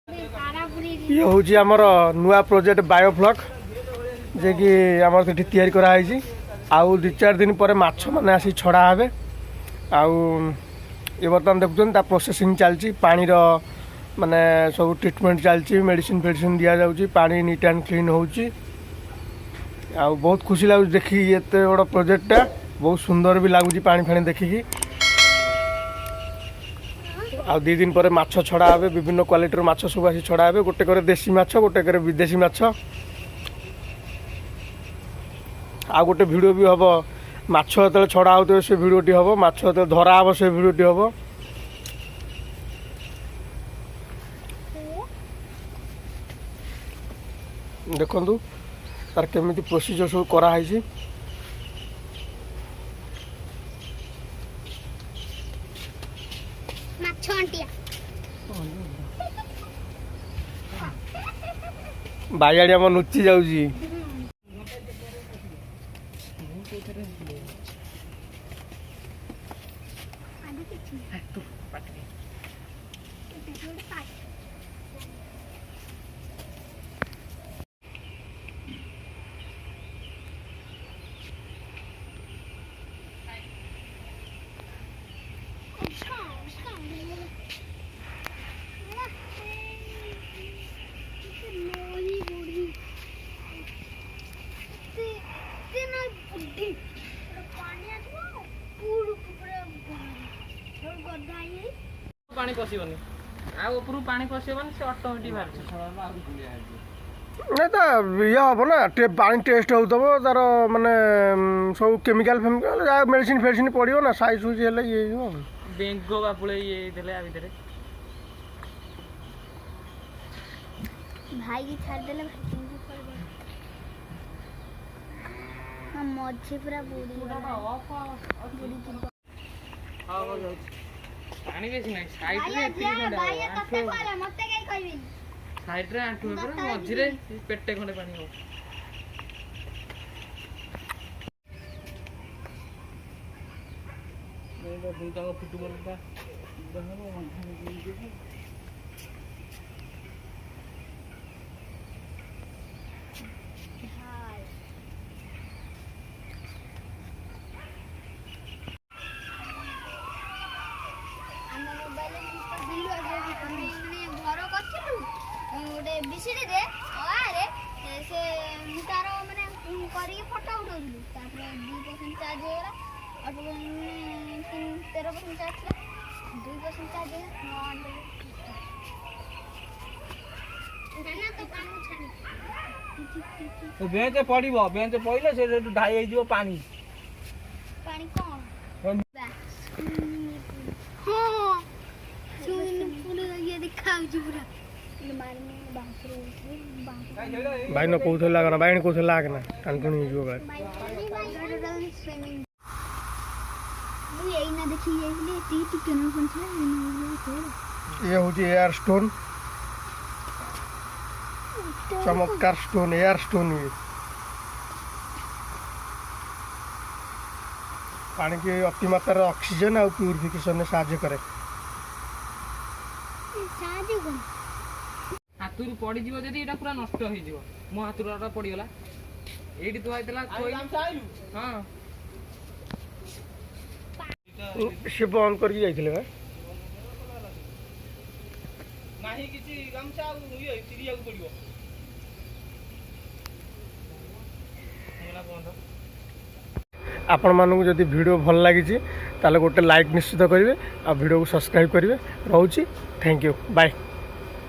ये हूँ आमर नुआ प्रोजेक्ट बायोफ्लक जे कि आम तैयारी कराई आउ 2-4 दिन पर माछ मैंने आसी छड़ा हे आउ ये बर्तमान देखुं प्रोसेसिंग चलती पानी माने सब ट्रिटमेंट चलती मेडिसिन फेडिसिन दि जाऊँगी पानी नीट एंड क्लीन हो बहुत खुशी लगुच देखी ये बड़ा प्रोजेक्टा बहुत सुंदर भी लगुच पानी फाणी देखिकी आ 2 दिन पर माछ छड़ा हे विभिन्न क्वालिटर माछ सब आसी छड़ा हे गोटे करे देसी माछ गोटे करे विदेशी माछ आ गोटे भिडियो भी हम माछ जो छड़ा होते से भिडियोटी हम माछ जो धरा हे से भिडियोटी हम देखु तार केमी प्रोसीजर सब कराई बाइयाड़ी आम नुची जाऊँगी पानी पशिबनी आ ऊपर पानी पशिबनी से ऑटोमेटिक बाहर नहीं तो ये हम ना पानी टेस्ट हो तार माने सब केमिकल फेमिकल मेडिसिन फेडिसिन पड़ो ना साइज सुइज है ये बेंगो बापुले ये देले आ भीतर भाई की छाड़ देले हम मझे पूरा बुड़ी पानी बेसी नहीं साइड रे एति खंडा भाई तते कहले मते काई कहबी साइड रे आंठू ऊपर मझी रे पेटे खंडे पानी हो मैं तो दूटा को फुटबॉल का दहनो गोटे बिसिडी रे आरे से तार माने करी फोटो उठाउलु तापर 2% चार्ज होगला और 13% चार्ज था 2% चार्ज है ना तो काम छानी तो बेंच पड़िबो बेंच पइले से ढाई होई जिवो पानी पानी कोन हां सुन पूरा ये दिखाउ जी पूरा भाई न कौन लागना भाई कौन लागना टाणी जो ये हूँ एयर स्टोन चमत्कार स्टोन एयर स्टोन ये पानी की अति मात्रा ऑक्सीजन और प्यूरिफिकेशन में साहाय्य करे हाथुर पड़ी जीव जदी एटा पूरा नष्ट होई जीव मो हाथुरटा पड़ी गला एडी तो आइतला कोई हां से बंद करके जाइथिले बा नाही किछि गमछा ये चिरिया को पड़ियो होला बंद आपण मानक जदि वीडियो भल लगी ताले गोटे लाइक निश्चित करेंगे आ वीडियो को सब्सक्राइब करेंगे रोची थैंक यू बाय।